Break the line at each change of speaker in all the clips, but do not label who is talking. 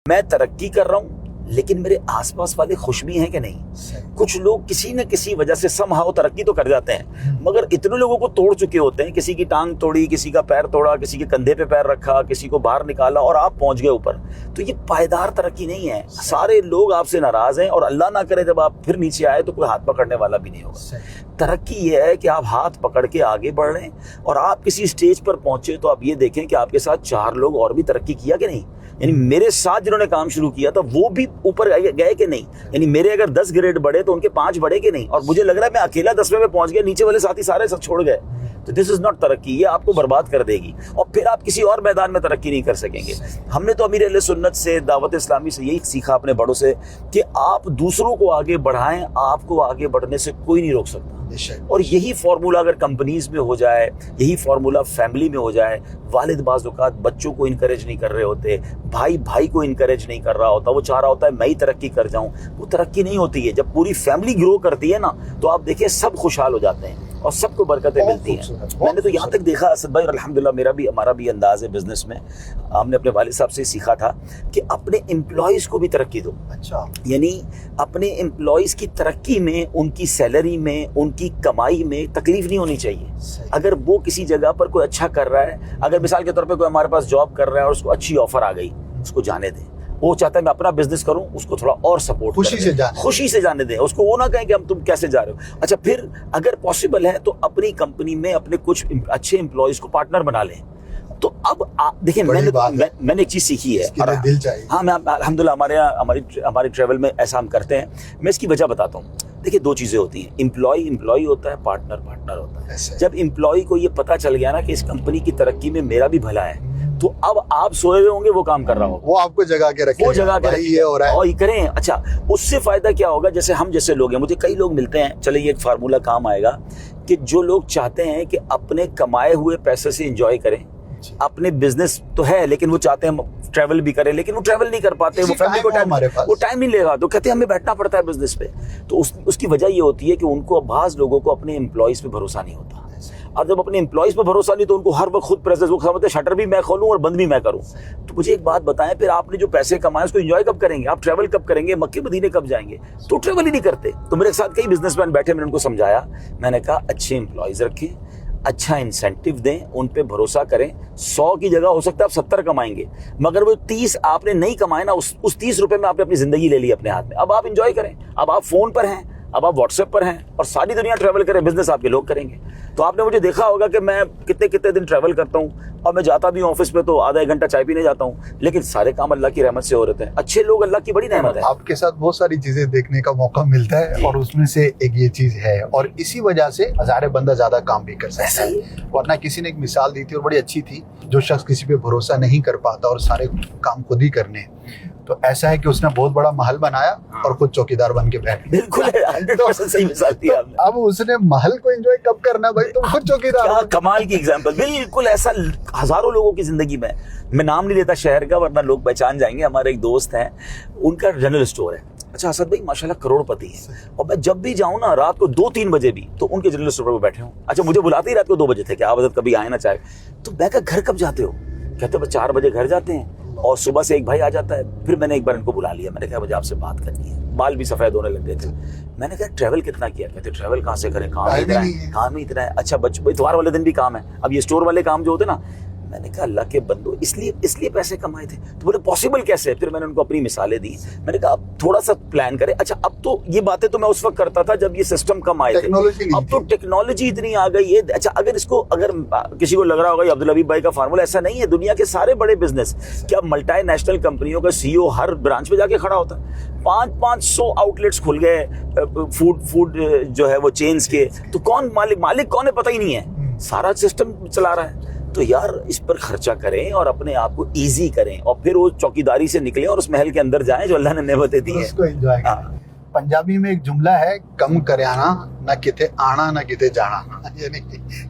میں ترقی کر رہا ہوں لیکن میرے آس پاس والے خوش بھی ہیں کہ نہیں. کچھ لوگ کسی نہ کسی وجہ سے سمہاؤ ترقی تو کر جاتے ہیں مگر اتنے لوگوں کو توڑ چکے ہوتے ہیں, کسی کی ٹانگ توڑی, کسی کا پیر توڑا, کسی کے کندھے پہ پیر رکھا, کسی کو باہر نکالا اور آپ پہنچ گئے اوپر. تو یہ پائیدار ترقی نہیں ہے. سارے لوگ آپ سے ناراض ہیں اور اللہ نہ کرے جب آپ پھر نیچے آئے تو کوئی ہاتھ پکڑنے والا بھی نہیں ہوگا. ترقی یہ ہے کہ آپ ہاتھ پکڑ کے آگے بڑھ رہے ہیں اور آپ کسی اسٹیج پر پہنچے تو آپ یہ دیکھیں کہ آپ کے ساتھ 4 لوگ اور بھی ترقی کیا کہ نہیں. یعنی میرے ساتھ جنہوں نے کام شروع کیا تھا وہ بھی اوپر گئے کہ نہیں. یعنی میرے اگر 10 گریڈ بڑھے تو ان کے 5 بڑھے کہ نہیں. اور مجھے لگ رہا ہے میں اکیلا 10ویں میں پہنچ گیا, نیچے والے ساتھی سارے سب چھوڑ گئے. تو دس از ناٹ ترقی, یہ آپ کو برباد کر دے گی اور پھر آپ کسی اور میدان میں ترقی نہیں کر سکیں گے. ہم نے تو امیر اہل سنت سے, دعوت اسلامی سے یہی سیکھا اپنے بڑوں سے کہ آپ دوسروں کو آگے بڑھائیں, آپ کو آگے بڑھنے سے کوئی نہیں روک سکتا. اور یہی فارمولا اگر کمپنیز میں ہو جائے, یہی فارمولا فیملی میں ہو جائے. والد بعض اوقات بچوں کو انکریج نہیں کر رہے ہوتے, بھائی کو انکریج نہیں کر رہا ہوتا, وہ چاہ رہا ہوتا ہے میں ہی ترقی کر جاؤں. وہ ترقی نہیں ہوتی ہے. جب پوری فیملی گرو کرتی ہے نا تو آپ دیکھیں سب خوشحال ہو جاتے ہیں اور سب کو برکتیں ملتی ہیں. میں نے تو یہاں تک دیکھا اسد بھائی, اور الحمدللہ ہمارا بھی انداز ہے بزنس میں, ہم نے اپنے والد صاحب سے سیکھا تھا کہ اپنے امپلائیز کو بھی ترقی دو. یعنی اپنے امپلائیز کی ترقی میں, ان کی سیلری میں, ان کی کمائی میں تکلیف نہیں ہونی چاہیے. اگر وہ کسی جگہ پر کوئی اچھا کر رہا ہے, اگر مثال کے طور پہ کوئی ہمارے پاس جاب کر رہا ہے اور اس کو اچھی آفر آ گئی, اس کو جانے دیں. وہ چاہتا ہے میں اپنا بزنس کروں, اس کو تھوڑا اور سپورٹ خوشی سے جانے دیں. اس کو وہ نہ کہیں کہ ہم تم کیسے جا رہے ہو. اچھا پھر اگر پاسبل ہے تو اپنی کمپنی میں اپنے کچھ اچھے امپلائیز کو پارٹنر بنا لیں. تو اب دیکھیں میں نے ایک چیز سیکھی ہے, ہاں میں الحمدللہ ہمارے ٹریول میں ایسا ہم کرتے ہیں. میں اس کی وجہ بتاتا ہوں. دیکھیں 2 چیزیں ہوتی ہیں, امپلائی ہوتا ہے, پارٹنر ہوتا ہے. جب امپلائی کو یہ پتا چل گیا نا کہ اس کمپنی کی ترقی میں میرا بھی بھلا ہے تو اب آپ سوئے ہوئے ہوں گے, وہ کام کر رہا ہوگا,
وہ آپ کو جگا کے رکھے,
اور یہ کریں. اچھا اس سے فائدہ کیا ہوگا, جیسے ہم جیسے لوگ ہیں, مجھے کئی لوگ ملتے ہیں, چلے یہ ایک فارمولا کام آئے گا کہ جو لوگ چاہتے ہیں کہ اپنے کمائے ہوئے پیسے سے انجوائے کریں. اپنے بزنس تو ہے لیکن وہ چاہتے ہیں ٹریول بھی کریں, لیکن وہ ٹریول نہیں کر پاتے, وہ فیملی کو ٹائم نہیں لے گا, تو کہتے ہیں ہمیں بیٹھنا پڑتا ہے بزنس پہ. تو اس کی وجہ یہ ہوتی ہے کہ ان کو, بعض لوگوں کو اپنے امپلائیز پہ بھروسہ نہیں ہوتا. اور جب اپنے امپلائیز پہ بھروسہ نہیں تو ان کو ہر وقت خود پریزنس, وہ سمجھتے ہیں شٹر بھی میں کھولوں اور بند بھی میں کروں. تو مجھے ایک بات بتائیں, پھر آپ نے جو پیسے کمائے اس کو انجوائے کب کریں گے؟ آپ ٹریول کب کریں گے؟ مکے مدینے کب جائیں گے؟ تو ٹریول ہی نہیں کرتے. تو میرے ساتھ کئی بزنس مین بیٹھے, میں نے ان کو سمجھایا, میں نے کہا اچھے امپلائیز رکھیں, اچھا انسینٹیو دیں, ان پہ بھروسہ کریں. 100 کی جگہ ہو سکتا ہے آپ 70 کمائیں گے, مگر وہ 30 آپ نے نہیں کمائے نا, اس 30 روپے میں آپ نے اپنی زندگی لے لی اپنے ہاتھ میں. اب آپ انجوائے کریں, اب آپ فون پر ہیں, اب آپ واٹس ایپ پر ہیں اور ساری دنیا ٹریول کریں, بزنس آپ کے لوگ کریں گے. تو آپ نے مجھے دیکھا ہوگا کہ میں کتنے دن ٹریول کرتا ہوں اور میں جاتا بھی ہوں آفس پہ تو آدھا 1 گھنٹہ چائے پینے جاتا ہوں, لیکن سارے کام اللہ کی رحمت سے ہو رہتے ہیں. اچھے لوگ اللہ کی بڑی نعمت ہے.
آپ کے ساتھ بہت ساری چیزیں دیکھنے کا موقع ملتا ہے اور اس میں سے ایک یہ چیز ہے, اور اسی وجہ سے ہزاریں بندہ زیادہ کام بھی کر سکتا ہے. ورنہ کسی نے ایک مثال دی تھی اور بڑی اچھی تھی, جو شخص کسی پہ بھروسہ نہیں کر پاتا اور سارے کام خود ہی کرنے, تو ایسا ہے کہ اس نے بہت بڑا محل بنایا اور خود چوکیدار بن کے بیٹھ.
بالکل 100% صحیح مثال دی آپ نے.
اب اس نے محل کو انجوائے کب کرنا بھائی, تم خود چوکیدار.
کمال کی ایگزامپل, بالکل ایسا ہزاروں لوگوں کی زندگی میں نام نہیں لیتا شہر کا ورنہ لوگ پہچان جائیں گے. ہمارے ایک دوست ہیں, ان کا جنرل اسٹور ہے. اچھا اسد بھائی ماشاءاللہ کروڑ پتی ہے, اور میں جب بھی جاؤں نا رات کو 2-3 بجے بھی تو ان کے جنرل اسٹور پر بیٹھے ہوں. اچھا مجھے بلاتے ہی رات کو 2 بجے تھے کہ آپ حضرت کبھی آئے نہ چاہے, تو میں کہا گھر کب جاتے ہو؟ کہتے بس 4 بجے گھر جاتے ہیں اور صبح سے ایک بھائی آ جاتا ہے. پھر میں نے ایک بار ان کو بلا لیا, میں نے کہا مجھے آپ سے بات کرنی ہے. بال بھی سفید ہونے لگ گئے تھے. میں نے کہا ٹریول کتنا کیا؟ کہتے ٹریول کہاں سے کریں, کام ہی اتنا ہے. اچھا اتوار والے دن بھی کام ہے. اب یہ اسٹور والے کام جو ہوتے نا, میں نے کہا اللہ کے بندو اس لیے پیسے کمائے تھے. تو بولے پاسبل کیسے؟ پھر میں نے ان کو اپنی مثالیں دی. میں نے کہا اب تھوڑا سا پلان کریں. اچھا اب تو یہ باتیں تو میں اس وقت کرتا تھا جب یہ سسٹم کم آئے تھے, اب تو ٹیکنالوجی اتنی آ گئی ہے. اچھا اگر کسی کو لگ رہا ہوگا عبدالحبیب بھائی کا فارمولا, ایسا نہیں ہے. دنیا کے سارے بڑے بزنس, کیا ملٹی نیشنل کمپنیوں کا CEO ہر برانچ پہ جا کے کھڑا ہوتا ہے. 500 آؤٹ لیٹس کھل گئے فوڈ جو ہے وہ چینز کے, تو کون مالک کون ہے پتہ ہی نہیں ہے. سارا سسٹم چلا رہا ہے. تو یار اس پر خرچہ کریں اور اپنے آپ کو ایزی کریں, اور پھر وہ چوکیداری سے نکلیں اور اس محل کے اندر جائیں جو اللہ نے نعمتیں دی ہیں, اس کو انجوائے کریں.
پنجابی میں ایک جملہ ہے, کم کریانا نہ کتے آنا نہ کتے جانا. یعنی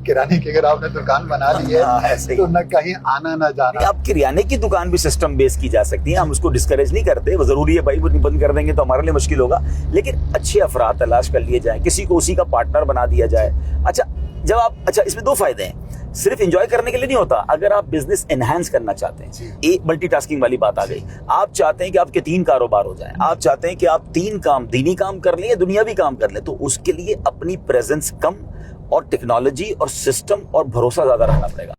کرانے کی اگر آپ نے دکان بنا لی ہے تو نہ کہیں آنا نہ جانا.
آپ کریانے کی دکان بھی سسٹم بیس کی جا سکتی ہے, ہم اس کو ڈسکریج نہیں کرتے. وہ ضروری ہے بھائی, وہ بند کر دیں گے تو ہمارے لیے مشکل ہوگا, لیکن اچھے افراد تلاش کر لیے جائیں, کسی کو اسی کا پارٹنر بنا دیا جائے. اچھا اس میں 2 فائدے ہیں. صرف انجوائے کرنے کے لیے نہیں ہوتا. اگر آپ بزنس انہینس کرنا چاہتے ہیں, ایک ملٹی ٹاسکنگ والی بات آ گئی, آپ چاہتے ہیں کہ آپ کے 3 کاروبار ہو جائیں, آپ چاہتے ہیں کہ آپ 3 کام, دینی کام کر لیں یا دنیاوی کام کر لیں, تو اس کے لیے اپنی پریزنس کم اور ٹیکنالوجی اور سسٹم اور بھروسہ زیادہ رکھنا پڑے گا.